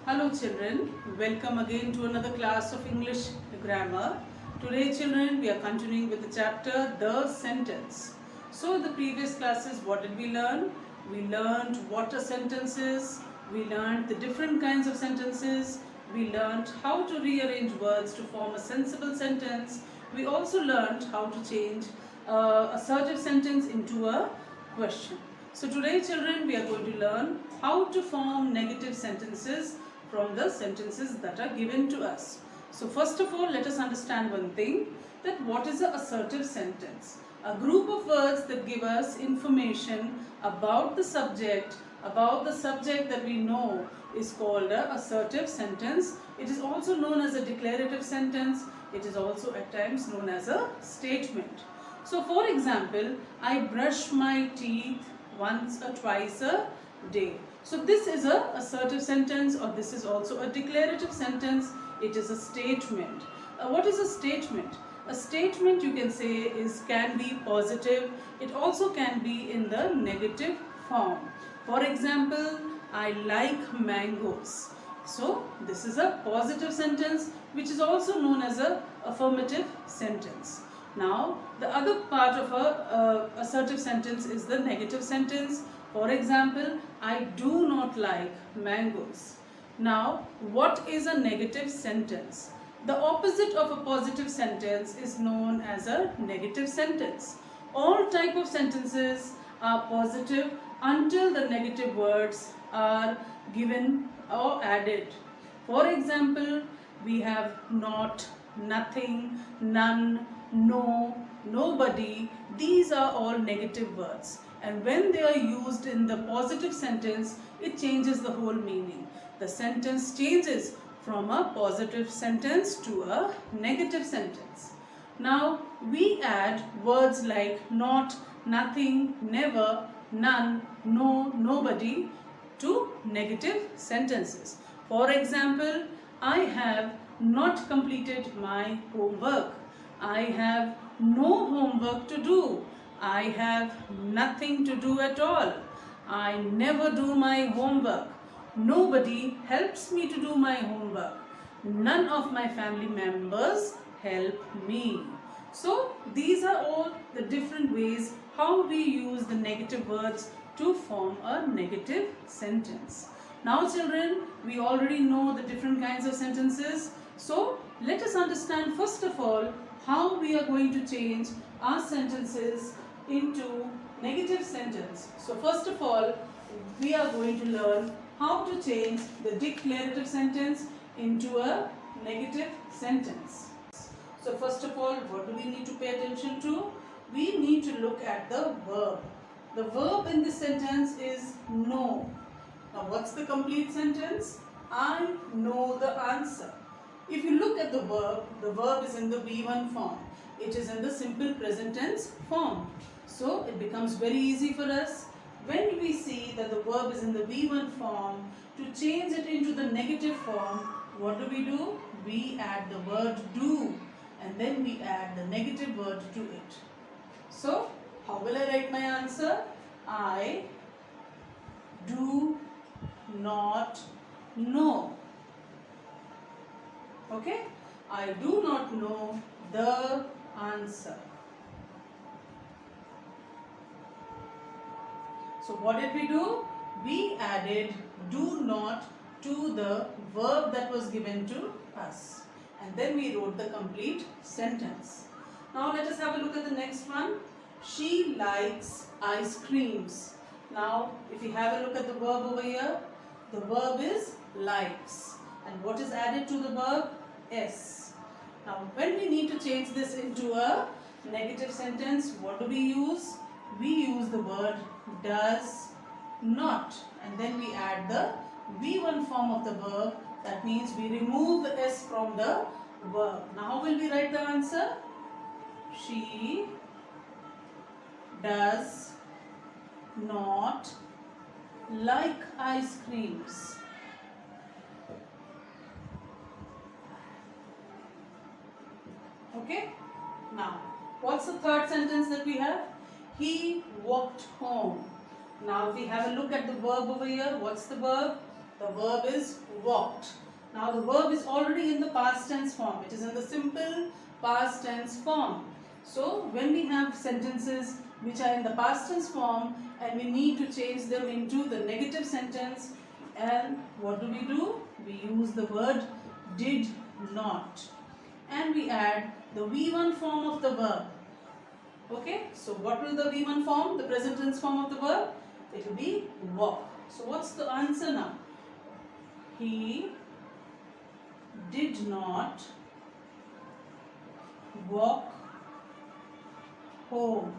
Hello children, welcome again to another class of English grammar. Today children, we are continuing with the chapter The Sentence. So the previous classes, what did we learn? We learned what a sentence is, we learned the different kinds of sentences, we learned how to rearrange words to form a sensible sentence. We also learned how to change assertive sentence into a question. So today children, we are going to learn how to form negative sentences from the sentences that are given to us. So first of all, let us understand one thing, that what is an assertive sentence? A group of words that give us information about the subject that we know is called an assertive sentence. It is also known as a declarative sentence. It is also at times known as a statement. So for example, I brush my teeth once or twice a day. So this is a assertive sentence, or this is also a declarative sentence. It is a statement. What is a statement? A statement, you can say, can be positive. It also can be in the negative form. For example, I like mangoes. So this is a positive sentence, which is also known as a affirmative sentence. Now, the other part of a assertive sentence is the negative sentence. For example, I do not like mangoes. Now, what is a negative sentence? The opposite of a positive sentence is known as a negative sentence. All type of sentences are positive until the negative words are given or added. For example, we have not, nothing, none, no, nobody. These are all negative words, and when they are used in the positive sentence, it changes the whole meaning. The sentence changes from a positive sentence to a negative sentence. Now we add words like not, nothing, never, none, no, nobody to negative sentences. For example, I have not completed my homework. I have no homework to do. I have nothing to do at all. I never do my homework. Nobody helps me to do my homework. None of my family members help me. So these are all the different ways how we use the negative words to form a negative sentence. Now children, we already know the different kinds of sentences. So let us understand first of all how we are going to change our sentences into negative sentence. So first of all, we are going to learn how to change the declarative sentence into a negative sentence. So first of all, what do we need to pay attention to? We need to look at the verb. The verb in this sentence is know. Now what's the complete sentence? I know the answer. If you look at the verb is in the V1 form. It is in the simple present tense form. So it becomes very easy for us. When we see that the verb is in the V1 form, to change it into the negative form, what do? We add the word do, and then we add the negative word to it. So how will I write my answer? I do not know. Okay? I do not know the answer. So what did we do? We added do not to the verb that was given to us. And then we wrote the complete sentence. Now let us have a look at the next one. She likes ice creams. Now if you have a look at the verb over here, the verb is likes. And what is added to the verb? S. Now when we need to change this into a negative sentence, what do we use? We use the word does not, and then we add the V1 form of the verb. That means we remove the S from the verb. Now how will we write the answer? She does not like ice creams. Okay? Now, what's the third sentence that we have? He walked home. Now, if we have a look at the verb over here, what's the verb? The verb is walked. Now the verb is already in the past tense form. It is in the simple past tense form. So when we have sentences which are in the past tense form and we need to change them into the negative sentence, and what do? We use the word did not. And we add the V1 form of the verb. Okay, so what will the V1 form, the present tense form of the verb? It will be walk. So what's the answer now? He did not walk home.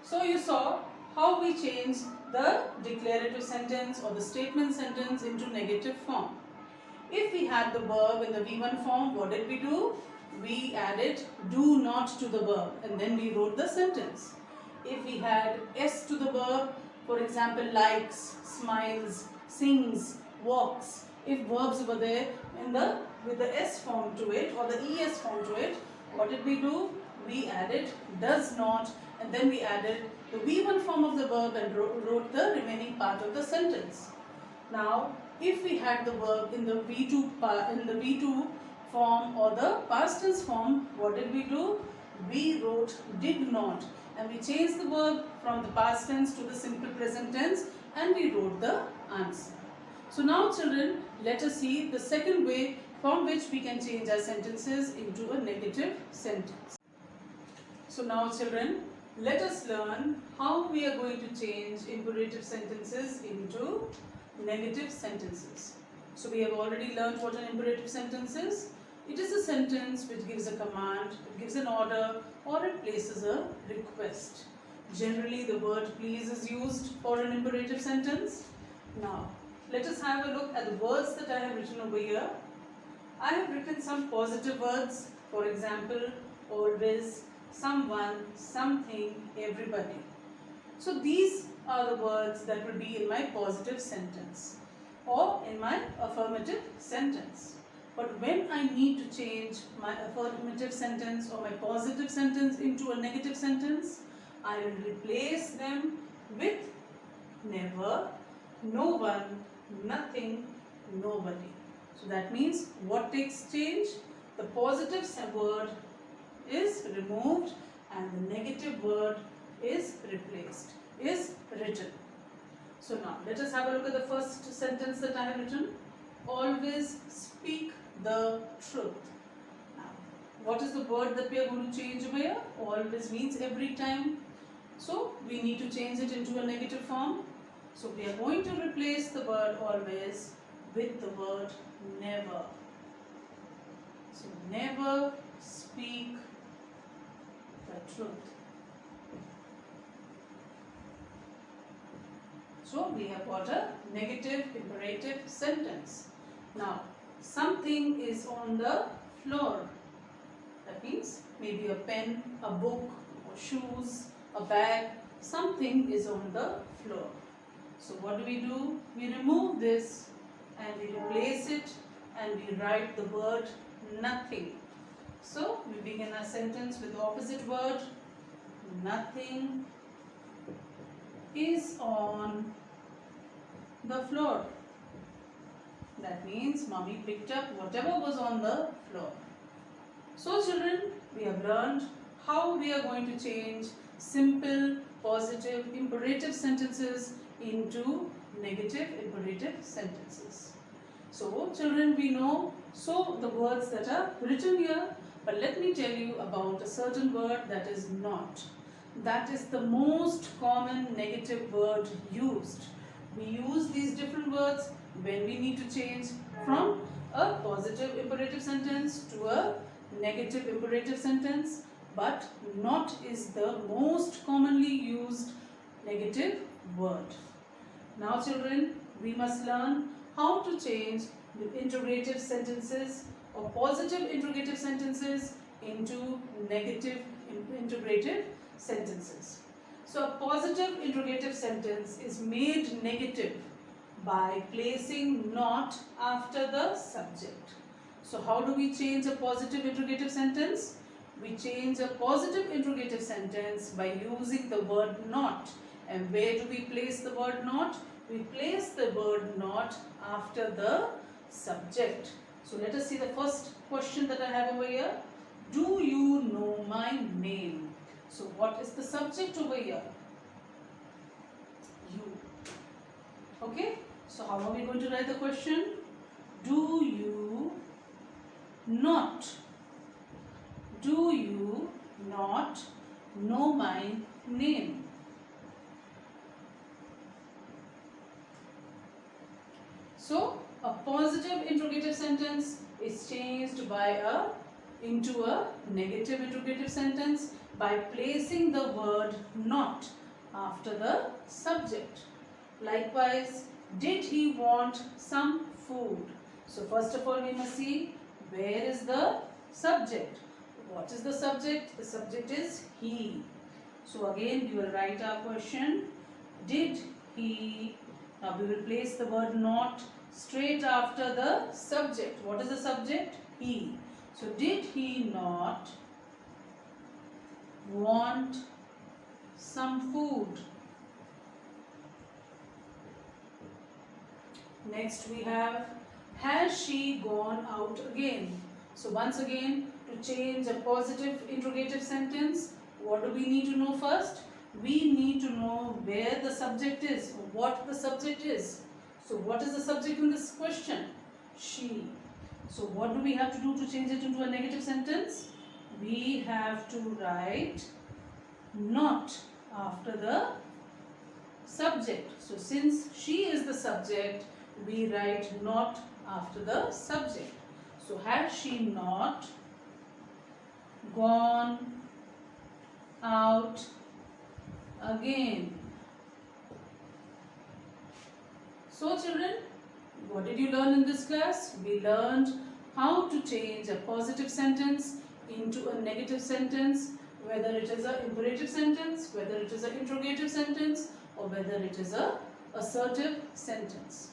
So you saw how we change the declarative sentence or the statement sentence into negative form. If we had the verb in the V1 form, what did we do? We added do not to the verb and then we wrote the sentence. If we had S to the verb, for example, likes, smiles, sings, walks, if verbs were there with the S form to it or the ES form to it, what did we do? We added does not and then we added the V1 form of the verb and wrote the remaining part of the sentence. Now, if we had the verb in the V2 form or the past tense form, what did we do? We wrote did not and we changed the verb from the past tense to the simple present tense and we wrote the answer. So now children, let us see the second way from which we can change our sentences into a negative sentence. So now children, let us learn how we are going to change imperative sentences into negative sentences. So we have already learned what an imperative sentence is. It is a sentence which gives a command, it gives an order or it places a request. Generally the word please is used for an imperative sentence. Now let us have a look at the words that I have written over here. I have written some positive words, for example, always, someone, something, everybody. So these are the words that will be in my positive sentence or in my affirmative sentence. But when I need to change my affirmative sentence or my positive sentence into a negative sentence, I will replace them with never, no one, nothing, nobody. So that means what takes change? The positive word is removed and the negative word is replaced, is written. So now let us have a look at the first sentence that I have written. Always speak the truth. Now, what is the word that we are going to change over here? Always means every time. So we need to change it into a negative form. So we are going to replace the word always with the word never. So never speak the truth. So we have got a negative imperative sentence. Now something is on the floor. That means maybe a pen, a book, or shoes, a bag. Something is on the floor. So what do? We remove this and we replace it and we write the word nothing. So we begin a sentence with the opposite word. Nothing is on the floor. That means mommy picked up whatever was on the floor. So children, we have learned how we are going to change simple, positive, imperative sentences into negative imperative sentences. So children, we know the words that are written here, but let me tell you about a certain word that is not. That is the most common negative word used. We use these different words when we need to change from a positive imperative sentence to a negative imperative sentence, but not is the most commonly used negative word. Now children, we must learn how to change the interrogative sentences or positive interrogative sentences into negative interrogative sentences. So a positive interrogative sentence is made negative by placing not after the subject. So how do we change a positive interrogative sentence? We change a positive interrogative sentence by using the word not. And where do we place the word not? we place the word not after the subject. So let us see the first question that I have over here. Do you know my name? So what is the subject over here? You. Okay, so how are we going to write the question? Do you not know my name? So a positive interrogative sentence is changed into a negative interrogative sentence by placing the word not after the subject. Likewise, did he want some food? So first of all we must see where is the subject. What is the subject? The subject is he. So again we will write our question. Did he? Now we will place the word not straight after the subject. What is the subject? He. So did he not want some food? Next we have, has she gone out again? So once again, to change a positive interrogative sentence, what do we need to know first? We need to know where the subject is, or what the subject is. So what is the subject in this question? She. So what do we have to do to change it into a negative sentence? We have to write not after the subject. So since she is the subject, we write not after the subject. So has she not gone out again? So children, what did you learn in this class? We learned how to change a positive sentence into a negative sentence, whether it is an imperative sentence, whether it is an interrogative sentence, or whether it is an assertive sentence.